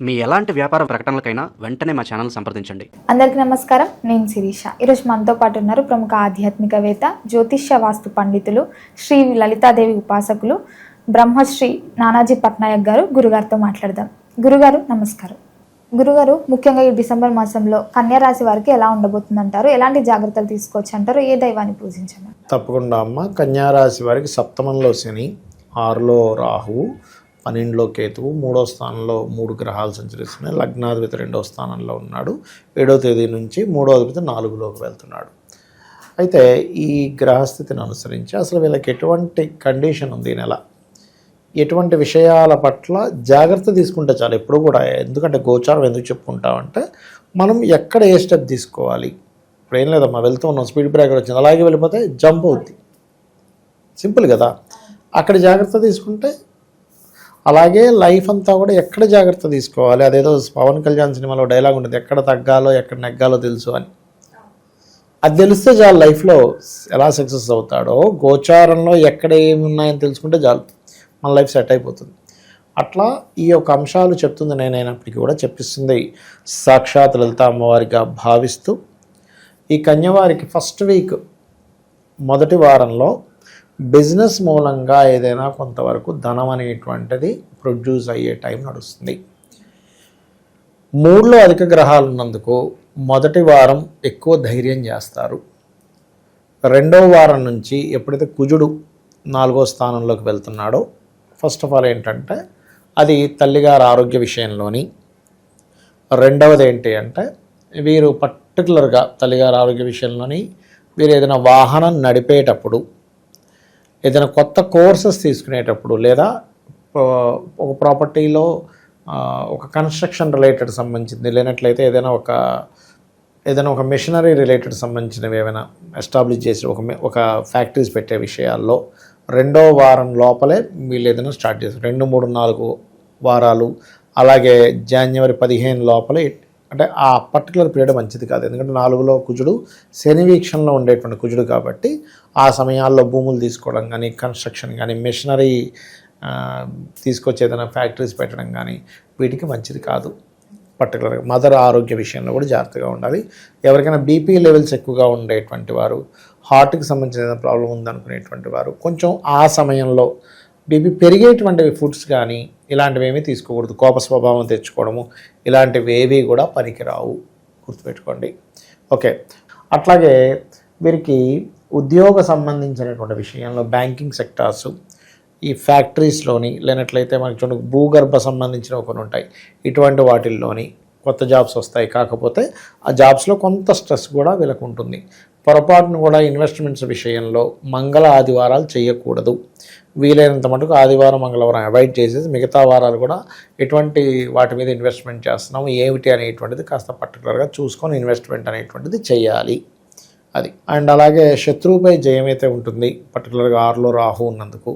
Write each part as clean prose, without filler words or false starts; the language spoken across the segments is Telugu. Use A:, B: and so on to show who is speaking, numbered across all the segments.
A: మీ ఎలాంటి వ్యాపార ప్రకటనలకైనా వెంటనే మా ఛానల్ సంప్రదించండి.
B: అందరికీ నమస్కారం. నేను శిరీష. ఈరోజు మనతో పాటు ఉన్నారు ప్రముఖ ఆధ్యాత్మికవేత్త, జ్యోతిష్య వాస్తు పండితులు, శ్రీ లలితాదేవి ఉపాసకులు, బ్రహ్మశ్రీ నానాజీ పట్నాయక్ గారు. గురుగారితో మాట్లాడదాం. గురుగారు నమస్కారం. గురుగారు, ముఖ్యంగా ఈ డిసెంబర్ మాసంలో కన్యా రాశి వారికి ఎలా ఉండబోతుందంటారు? ఎలాంటి జాగ్రత్తలు తీసుకోవచ్చు అంటారు? ఏ దైవాన్ని పూజించమని?
C: తప్పకుండా అమ్మ. కన్యా రాశి వారికి సప్తమంలో శని, 6లో రాహువు, 12లో కేతువు, 3వ స్థానంలో 3 గ్రహాలు సంచరిస్తున్నాయి. లగ్నాధిపతి 2వ స్థానంలో ఉన్నాడు. 7వ తేదీ నుంచి 3వ అధిపతి 4లోకి వెళ్తున్నాడు. అయితే ఈ గ్రహస్థితిని అనుసరించి అసలు వీళ్ళకి ఎటువంటి కండిషన్ ఉంది ఈ నెల, ఎటువంటి విషయాల పట్ల జాగ్రత్త తీసుకుంటే చాలు ఎప్పుడు కూడా. ఎందుకంటే గోచారం ఎందుకు చెప్పుకుంటామంటే, మనం ఎక్కడ ఏ స్టెప్ తీసుకోవాలి. ఇప్పుడు ఏం లేదమ్మా, వెళ్తూ ఉన్నాం, స్పీడ్ బ్రేకర్ వచ్చింది, అలాగే వెళ్ళిపోతే జంప్ అవుద్ది. సింపుల్ కదా. అక్కడ జాగ్రత్త తీసుకుంటే, అలాగే లైఫ్ అంతా కూడా ఎక్కడ జాగ్రత్త తీసుకోవాలి. అదేదో పవన్ కళ్యాణ్ సినిమాలో డైలాగ్ ఉంటుంది, ఎక్కడ తగ్గాలో ఎక్కడ నెగ్గాలో తెలుసు అని. అది తెలిస్తే చాలు లైఫ్లో ఎలా సక్సెస్ అవుతాడో. గోచారంలో ఎక్కడ ఏమి ఉన్నాయని తెలుసుకుంటే చాలు, మన లైఫ్ సెట్ అయిపోతుంది. అట్లా ఈ యొక్క అంశాలు చెప్తుంది నేనైనప్పటికీ కూడా చెప్పిస్తుంది సాక్షాత్ లలిత అమ్మవారిగా భావిస్తూ, ఈ కన్యవారికి ఫస్ట్ వీక్ మొదటి వారంలో బిజినెస్ మూలంగా ఏదైనా కొంతవరకు ధనం అనేటువంటిది ప్రొడ్యూస్ అయ్యే టైం నడుస్తుంది. 3లో అధిక గ్రహాలు ఉన్నందుకు మొదటి వారం ఎక్కువ ధైర్యం చేస్తారు. 2వ వారం నుంచి ఎప్పుడైతే కుజుడు 4వ స్థానంలోకి వెళ్తున్నాడో, ఫస్ట్ ఆఫ్ ఆల్ ఏంటంటే అది తల్లిగారి ఆరోగ్య విషయంలోని. రెండవది ఏంటి అంటే, వీరు పర్టికులర్గా తల్లిగారి ఆరోగ్య విషయంలోని, వీరు ఏదైనా వాహనం నడిపేటప్పుడు, ఏదైనా కొత్త కోర్సెస్ తీసుకునేటప్పుడు, లేదా ఒక ప్రాపర్టీలో ఒక కన్స్ట్రక్షన్ రిలేటెడ్ సంబంధించింది, లేనట్లయితే ఏదైనా ఒక మెషినరీ రిలేటెడ్ సంబంధించినవి ఏమైనా ఎస్టాబ్లిష్ చేసి ఒక ఫ్యాక్టరీస్ పెట్టే విషయాల్లో 2వ వారం లోపలే వీళ్ళు ఏదైనా స్టార్ట్ చేస్తారు. 2, 3, 4 వారాలు, అలాగే జనవరి 15 లోపలే. అంటే ఆ పర్టికులర్ పీరియడ్ మంచిది కాదు, ఎందుకంటే 4లో కుజుడు శని వీక్షణలో ఉండేటువంటి కుజుడు కాబట్టి, ఆ సమయాల్లో భూములు తీసుకోవడం కానీ, కన్స్ట్రక్షన్ కానీ, మెషినరీ తీసుకొచ్చి ఏదైనా ఫ్యాక్టరీస్ పెట్టడం కానీ వీటికి మంచిది కాదు. పర్టికులర్గా మదర్ ఆరోగ్య విషయంలో కూడా జాగ్రత్తగా ఉండాలి. ఎవరికైనా బీపీ లెవెల్స్ ఎక్కువగా ఉండేటువంటి వారు, హార్ట్కి సంబంధించిన ఏదైనా ప్రాబ్లం ఉందనుకునేటువంటి వారు కొంచెం ఆ సమయంలో బీపీ పెరిగేటువంటి ఫుడ్స్ కానీ ఇలాంటివి ఏమీ తీసుకోకూడదు. కోప స్వభావం తెచ్చుకోవడము ఇలాంటివి ఏవి కూడా పనికిరావు, గుర్తుపెట్టుకోండి. ఓకే. అట్లాగే వీరికి ఉద్యోగ సంబంధించినటువంటి విషయంలో బ్యాంకింగ్ సెక్టార్స్, ఈ ఫ్యాక్టరీస్లోని, లేనట్లయితే మనకి చూడండి భూగర్భ సంబంధించిన కొన్ని ఉంటాయి, ఇటువంటి వాటిల్లోని కొత్త జాబ్స్ వస్తాయి. కాకపోతే ఆ జాబ్స్లో కొంత స్ట్రెస్ కూడా వీళ్ళకు ఉంటుంది. పొరపాటును కూడా ఇన్వెస్ట్మెంట్స్ విషయంలో మంగళ ఆదివారాలు చేయకూడదు. వీలైనంత మటుకు ఆదివారం మంగళవారం అవాయిడ్ చేసేసి మిగతా వారాలు కూడా ఎటువంటి వాటి మీద ఇన్వెస్ట్మెంట్ చేస్తున్నాము ఏమిటి అనేటువంటిది కాస్త పర్టికులర్గా చూసుకొని ఇన్వెస్ట్మెంట్ అనేటువంటిది చేయాలి. అది. అండ్ అలాగే శత్రువుపై జయం అయితే ఉంటుంది, పర్టికులర్గా 6లో రాహు ఉన్నందుకు.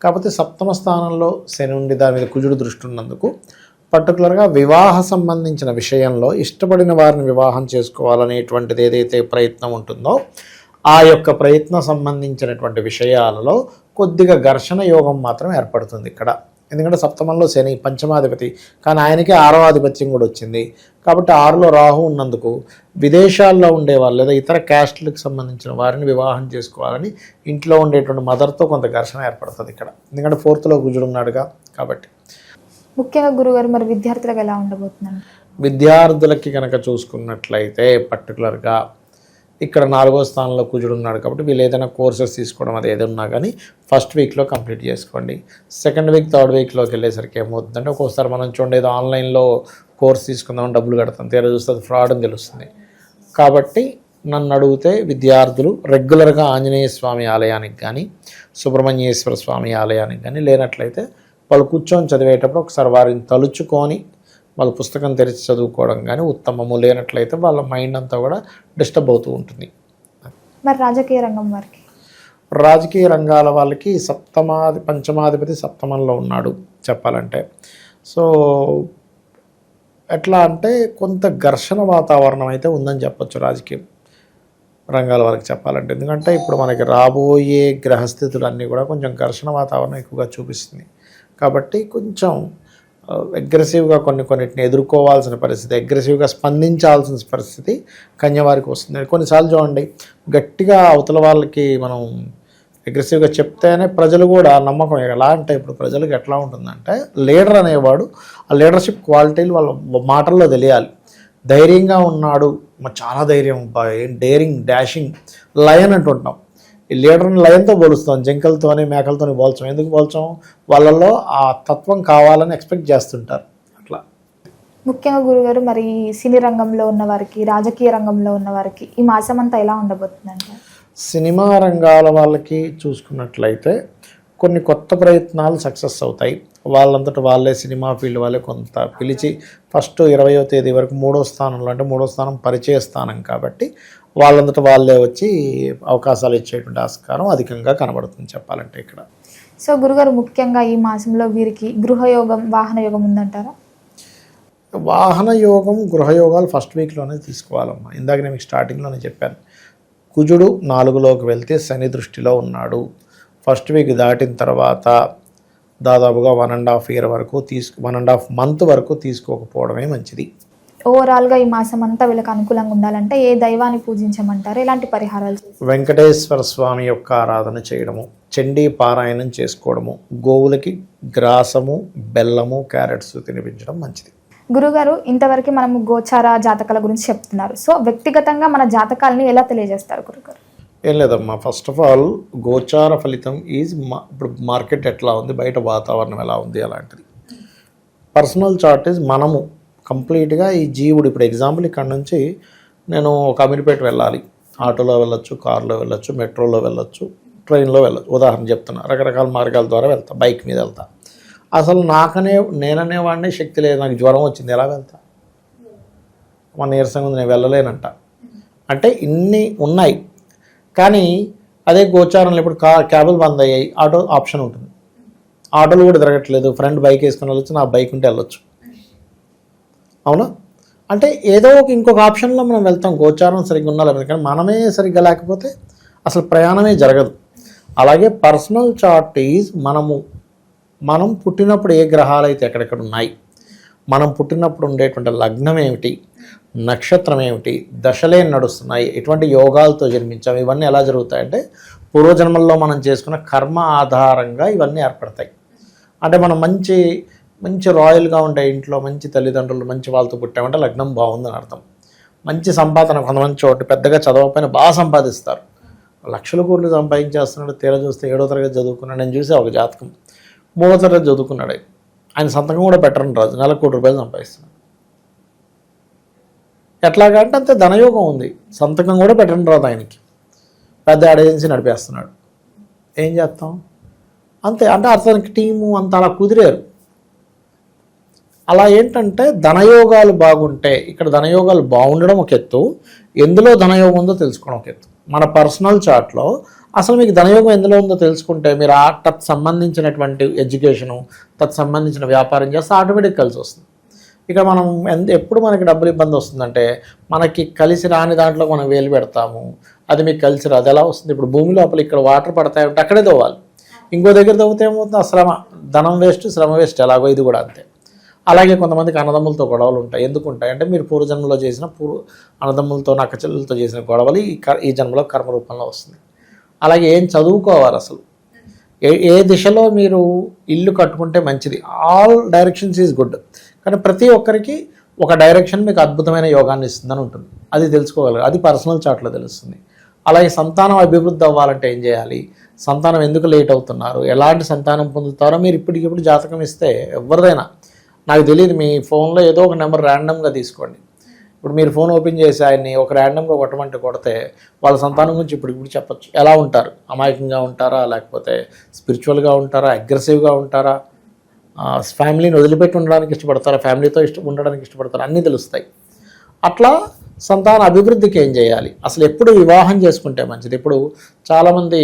C: కాకపోతే 7వ స్థానంలో శని ఉండి దాని మీద కుజుడు దృష్టి ఉన్నందుకు పర్టికులర్గా వివాహ సంబంధించిన విషయంలో ఇష్టపడిన వారిని వివాహం చేసుకోవాలనేటువంటిది ఏదైతే ప్రయత్నం ఉంటుందో, ఆ యొక్క ప్రయత్నం సంబంధించినటువంటి విషయాలలో కొద్దిగా ఘర్షణ యోగం మాత్రం ఏర్పడుతుంది ఇక్కడ. ఎందుకంటే 7మంలో శని పంచమాధిపతి, కానీ ఆయనకే 6వ ఆధిపత్యం కూడా వచ్చింది. కాబట్టి 6లో రాహు ఉన్నందుకు విదేశాల్లో ఉండేవాళ్ళు లేదా ఇతర క్యాస్ట్లకు సంబంధించిన వారిని వివాహం చేసుకోవాలని ఇంట్లో ఉండేటువంటి మదర్తో కొంత ఘర్షణ ఏర్పడుతుంది ఇక్కడ, ఎందుకంటే 4థ్లో కుజుడు ఉన్నాడుగా. కాబట్టి
B: ముఖ్యంగా గురుగారు, మరి విద్యార్థులకు ఎలా ఉండబోతుందండి?
C: విద్యార్థులకి కనుక చూసుకున్నట్లయితే పర్టికులర్గా ఇక్కడ 4వ స్థానంలో కుజుడు ఉన్నాడు కాబట్టి వీళ్ళు ఏదైనా కోర్సెస్ తీసుకోవడం అది ఏదన్నా కానీ ఫస్ట్ వీక్లో కంప్లీట్ చేసుకోండి. సెకండ్ వీక్, థర్డ్ వీక్లోకి వెళ్ళేసరికి ఏమవుతుందంటే, ఒక్కోసారి మనం చూడండి ఏదో ఆన్లైన్లో కోర్స్ తీసుకుందామని డబ్బులు కడతాం, తీరా చూస్తే అది ఫ్రాడ్ అని తెలుస్తుంది. కాబట్టి నన్ను అడిగితే విద్యార్థులు రెగ్యులర్గా ఆంజనేయ స్వామి ఆలయానికి కానీ, సుబ్రహ్మణ్యేశ్వర స్వామి ఆలయానికి కానీ, లేనట్లయితే వాళ్ళు కూర్చొని చదివేటప్పుడు ఒకసారి వారిని తలుచుకొని వాళ్ళ పుస్తకం తెరిచి చదువుకోవడం కానీ ఉత్తమము. లేనట్లయితే వాళ్ళ మైండ్ అంతా కూడా డిస్టర్బ్ అవుతూ ఉంటుంది.
B: మరి రాజకీయ రంగం వారికి?
C: రాజకీయ రంగాల వాళ్ళకి పంచమాధిపతి 7మంలో ఉన్నాడు చెప్పాలంటే. సో ఎట్లా అంటే కొంత ఘర్షణ వాతావరణం అయితే ఉందని చెప్పొచ్చు రాజకీయ రంగాల వాళ్ళకి చెప్పాలంటే. ఎందుకంటే ఇప్పుడు మనకి రాబోయే గ్రహస్థితులు అన్నీ కూడా కొంచెం ఘర్షణ వాతావరణం ఎక్కువగా చూపిస్తుంది. కాబట్టి కొంచెం అగ్రెసివ్గా కొన్నిటిని ఎదుర్కోవాల్సిన పరిస్థితి, అగ్రెసివ్గా స్పందించాల్సిన పరిస్థితి కన్యవారికి వస్తుంది. కొన్నిసార్లు చూడండి, గట్టిగా అవతల వాళ్ళకి మనం అగ్రెసివ్గా చెప్తేనే ప్రజలు కూడా నమ్మకం. ఎలా అంటే ఇప్పుడు ప్రజలకు ఎట్లా ఉంటుందంటే, లీడర్ అనేవాడు ఆ లీడర్షిప్ క్వాలిటీలు వాళ్ళ మాటల్లో తెలియాలి. ధైర్యంగా ఉన్నాడు, చాలా ధైర్యం, డేరింగ్, డాషింగ్, లయన్ అంటుంటాం. ఈ లీడర్ని లయన్తో పోలుస్తాం, జింకలతోని మేకలతోని పోల్చాం. ఎందుకు పోల్చాం? వాళ్ళల్లో ఆ తత్వం కావాలని ఎక్స్పెక్ట్ చేస్తుంటారు. అట్లా
B: ముఖ్యంగా గురుగారు, మరి సినీ రంగంలో ఉన్న వారికి, రాజకీయ రంగంలో ఉన్న వారికి ఈ మాసం అంతా ఎలా ఉండబోతుందంటే?
C: సినిమా రంగాల వాళ్ళకి చూసుకున్నట్లయితే కొన్ని కొత్త ప్రయత్నాలు సక్సెస్ అవుతాయి. వాళ్ళంతటా వాళ్ళే, సినిమా ఫీల్డ్ వాళ్ళే కొంత పిలిచి ఫస్ట్ 20వ తేదీ వరకు 3వ స్థానంలో, అంటే 3వ స్థానం పరిచయ స్థానం కాబట్టి వాళ్ళంతటా వాళ్ళే వచ్చి అవకాశాలు ఇచ్చేటువంటి ఆస్కారం అధికంగా కనబడుతుంది చెప్పాలంటే ఇక్కడ.
B: సో గురుగారు, ముఖ్యంగా ఈ మాసంలో వీరికి గృహయోగం, వాహన యోగం ఉందంటారా?
C: వాహన యోగం, గృహయోగాలు ఫస్ట్ వీక్లోనే తీసుకోవాలమ్మా. ఇందాక నేను మీకు స్టార్టింగ్లోనే చెప్పాను, కుజుడు 4లోకి వెళ్తే శని దృష్టిలో ఉన్నాడు. ఫస్ట్ వీక్ దాటిన తర్వాత దాదాపుగా 1.5 year వరకు 1.5 month వరకు తీసుకోకపోవడమే మంచిది.
B: ఓవరాల్గా ఈ మాసం అంతా వీళ్ళకి అనుకూలంగా ఉండాలంటే ఏ దైవాన్ని పూజించమంటారు? ఎలాంటి పరిహారాలు చేస్తారు?
C: వెంకటేశ్వర స్వామి యొక్క ఆరాధన చేయడము, చండీ పారాయణం చేసుకోవడము, గోవులకి గ్రాసము, బెల్లము, క్యారెట్స్ తినిపించడం మంచిది.
B: గురుగారు, ఇంతవరకు మనము గోచార జాతకాల గురించి చెప్తున్నారు. సో వ్యక్తిగతంగా మన జాతకాలని ఎలా తెలియజేస్తారు గురుగారు?
C: ఏం లేదమ్మా, ఫస్ట్ ఆఫ్ ఆల్ గోచార ఫలితం ఈజ్ ఇప్పుడు మార్కెట్ ఎట్లా ఉంది, బయట వాతావరణం ఎలా ఉంది అలాంటిది. పర్సనల్ చార్ట్ ఈజ్ మనము కంప్లీట్గా ఈ జీవుడు. ఇప్పుడు ఎగ్జాంపుల్ ఇక్కడ నుంచి నేను ఒక అమీర్పేట వెళ్ళాలి, ఆటోలో వెళ్ళొచ్చు, కారులో వెళ్ళొచ్చు, మెట్రోలో వెళ్ళొచ్చు, ట్రైన్లో వెళ్ళొచ్చు, ఉదాహరణ చెప్తున్నా. రకరకాల మార్గాల ద్వారా వెళ్తా, బైక్ మీద వెళ్తా. అసలు నేననేవాడినే శక్తి లేదు, నాకు జ్వరం వచ్చింది, ఎలా వెళ్తా? నీరసంగా ఉంది, నేను వెళ్ళలేనంట. అంటే ఇన్ని ఉన్నాయి. కానీ అదే గోచారంలో ఇప్పుడు క్యాబులు బంద్ అయ్యాయి, ఆటో ఆప్షన్ ఉంటుంది. ఆటోలు కూడా తిరగట్లేదు, ఫ్రెండ్ బైక్ వేసుకొని వెళ్ళొచ్చు, నా బైక్ ఉంటే వెళ్ళొచ్చు. అవునా? అంటే ఏదో ఇంకొక ఆప్షన్లో మనం వెళ్తాం, గోచారం సరిగ్గా ఉండాలి. కానీ మనమే సరిగ్గా లేకపోతే అసలు ప్రయాణమే జరగదు. అలాగే పర్సనల్ చార్ట్ ఈజ్ మనం పుట్టినప్పుడు ఏ గ్రహాలు అయితే ఎక్కడెక్కడ ఉన్నాయి, మనం పుట్టినప్పుడు ఉండేటువంటి లగ్నం ఏమిటి, నక్షత్రం ఏమిటి, దశలే నడుస్తున్నాయి, ఎటువంటి యోగాలతో జన్మించాం, ఇవన్నీ ఎలా జరుగుతాయంటే పూర్వజన్మల్లో మనం చేసుకున్న కర్మ ఆధారంగా ఇవన్నీ ఏర్పడతాయి. అంటే మనం మంచి రాయల్గా ఉండే ఇంట్లో, మంచి తల్లిదండ్రులు, మంచి వాళ్ళతో పుట్టామంటే లగ్నం బాగుందని అర్థం. మంచి సంపాదన, కొంతమంది చోటు పెద్దగా చదవకపోయినా బాగా సంపాదిస్తారు, లక్షల కోట్లు సంపాదించేస్తున్నాడు. తీరా చూస్తే 7వ తరగతి చదువుకున్నాడు. నేను చూసే ఒక జాతకం, 3వ తరగతి చదువుకున్నాడు. ఆయన సంతకం కూడా పెట్టరని రాజు, నెలకు ₹1 సంపాదిస్తున్నాడు. ఎట్లాగా అంటే అంతే ధనయోగం ఉంది, సంతకం కూడా పెట్టరని రాదు ఆయనకి. పెద్ద ఏజెన్సీ నడిపేస్తున్నాడు. ఏం చేస్తాం? అంతే. అంటే అతనికి టీము అంత అలా కుదిరారు. అలా ఏంటంటే ధనయోగాలు బాగుంటే, ఇక్కడ ధనయోగాలు బాగుండడం ఒక ఎత్తు, ఎందులో ధనయోగం ఉందో తెలుసుకోవడం ఒక ఎత్తు. మన పర్సనల్ చార్ట్లో అసలు మీకు ధనయోగం ఎందులో ఉందో తెలుసుకుంటే మీరు తత్ సంబంధించినటువంటి ఎడ్యుకేషను, తత్ సంబంధించిన వ్యాపారం చేస్తే ఆటోమేటిక్ కలిసి వస్తుంది. ఇక మనం ఎప్పుడు మనకి డబ్బులు ఇబ్బంది వస్తుందంటే, మనకి కలిసి రాని దాంట్లో మనం వేలు పెడతాము, అది మీకు కలిసి రాదు. ఎలా వస్తుంది? ఇప్పుడు భూమి లోపల ఇక్కడ వాటర్ పడతాయంటే అక్కడే తవ్వాలి, ఇంకో దగ్గర తవ్వుతే ఏమవుతుంది? శ్రమ, ధనం వేస్ట్, శ్రమ వేస్ట్. ఎలాగో ఇది కూడా అంతే. అలాగే కొంతమందికి అన్నదమ్ములతో గొడవలు ఉంటాయి. ఎందుకు ఉంటాయి అంటే మీరు పూర్వజన్మలో చేసిన అన్నదమ్ములతో, నక్కచెల్లెలతో చేసిన గొడవలు ఈ జన్మలో కర్మ రూపంలో వస్తుంది. అలాగే ఏం చదువుకోవాలి, అసలు ఏ దిశలో మీరు ఇల్లు కట్టుకుంటే మంచిది. ఆల్ డైరెక్షన్స్ ఈజ్ గుడ్, కానీ ప్రతి ఒక్కరికి ఒక డైరెక్షన్ మీకు అద్భుతమైన యోగాన్ని ఇస్తుందని ఉంటుంది. అది తెలుసుకోగలరు, అది పర్సనల్ చార్ట్లో తెలుస్తుంది. అలాగే సంతానం అభివృద్ధి అవ్వాలంటే ఏం చేయాలి, సంతానం ఎందుకు లేట్ అవుతున్నారు, ఎలాంటి సంతానం పొందుతారో మీరు ఇప్పటికిప్పుడు జాతకం ఇస్తే ఎవరిదైనా, నాకు తెలియదు, మీ ఫోన్లో ఏదో ఒక నెంబర్ ర్యాండమ్గా తీసుకోండి. ఇప్పుడు మీరు ఫోన్ ఓపెన్ చేసి ఆయన్ని ఒక ర్యాండమ్గా కొట్టమంటే కొడితే వాళ్ళ సంతానం గురించి ఇప్పుడు చెప్పచ్చు. ఎలా ఉంటారు? అమాయకంగా ఉంటారా, లేకపోతే స్పిరిచువల్గా ఉంటారా, అగ్రెసివ్గా ఉంటారా, ఫ్యామిలీని వదిలిపెట్టి ఉండడానికి ఇష్టపడతారా, ఫ్యామిలీతో ఉండడానికి ఇష్టపడతారా, అన్నీ తెలుస్తాయి. అట్లా సంతాన అభివృద్ధికి ఏం చేయాలి, అసలు ఎప్పుడు వివాహం చేసుకుంటే మంచిది. ఇప్పుడు చాలామంది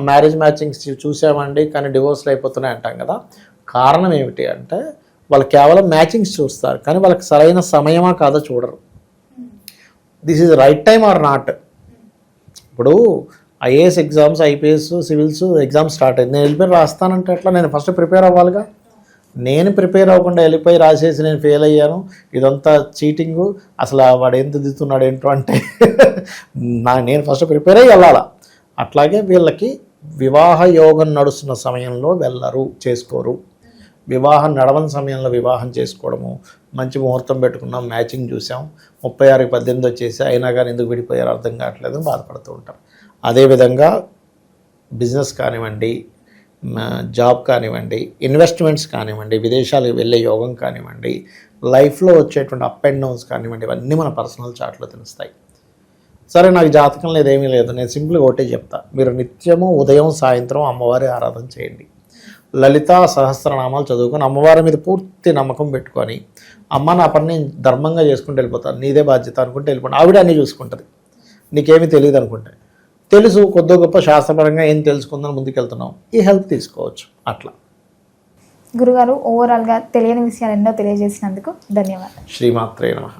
C: మ్యారేజ్ మ్యాచింగ్స్ చూసామండి కానీ డివోర్స్లు అయిపోతున్నాయి అంటాం కదా. కారణం ఏమిటి అంటే వాళ్ళు కేవలం మ్యాచింగ్స్ చూస్తారు, కానీ వాళ్ళకి సరైన సమయమా కాదో చూడరు. This is right time or not. ఇప్పుడు IAS exams, IPS, civils exams start అయింది, నేను వెళ్ళిపోయి రాస్తానంటే ఎట్లా? నేను ఫస్ట్ ప్రిపేర్ అవ్వాలిగా. నేను ప్రిపేర్ అవ్వకుండా వెళ్ళిపోయి రాసేసి నేను ఫెయిల్ అయ్యాను, ఇదంతా చీటింగు, అసలు వాడు ఏం దిద్దుతున్నాడు ఏంటో అంటే నేను ఫస్ట్ ప్రిపేర్ అయ్యి వెళ్ళాలా. అట్లాగే వీళ్ళకి వివాహ యోగం నడుస్తున్న సమయంలో వెళ్ళరు, చేసుకోరు. వివాహం నడవని సమయంలో వివాహం చేసుకోవడము, మంచి ముహూర్తం పెట్టుకున్నాం, మ్యాచింగ్ చూసాం, 36కి 18 వచ్చేసి అయినా కానీ ఎందుకు విడిపోయారు అర్థం కావట్లేదు, బాధపడుతూ ఉంటారు. అదేవిధంగా బిజినెస్ కానివ్వండి, జాబ్ కానివ్వండి, ఇన్వెస్ట్మెంట్స్ కానివ్వండి, విదేశాలకు వెళ్ళే యోగం కానివ్వండి, లైఫ్లో వచ్చేటువంటి అప్ అండ్ డౌన్స్ కానివ్వండి, ఇవన్నీ మన పర్సనల్ చార్ట్లో తెలుస్తాయి. సరే నాకు జాతకం లేదు, ఏమీ లేదు, నేను సింపుల్గా ఒకటే చెప్తా, మీరు నిత్యము ఉదయం సాయంత్రం అమ్మవారి ఆరాధన చేయండి, లలితా సహస్రనామాలు చదువుకొని అమ్మవారి మీద పూర్తి నమ్మకం పెట్టుకొని, అమ్మ నా పని నేను ధర్మంగా చేసుకుంటూ వెళ్ళిపోతాను, నీదే బాధ్యత అనుకుంటే వెళ్ళిపోతాను, ఆవిడ అన్నీ చూసుకుంటుంది, నీకేమీ తెలియదు అనుకుంటే. తెలుసు కొద్ది గొప్ప శాస్త్రపరంగా ఏం తెలుసుకుందని ముందుకెళ్తున్నాం, ఈ హెల్ప్ తీసుకోవచ్చు. అట్లా
B: గురుగారు ఓవరాల్గా తెలియని విషయాలు ఎన్నో తెలియజేసినందుకు ధన్యవాదాలు.
C: శ్రీమాత్రే నమః.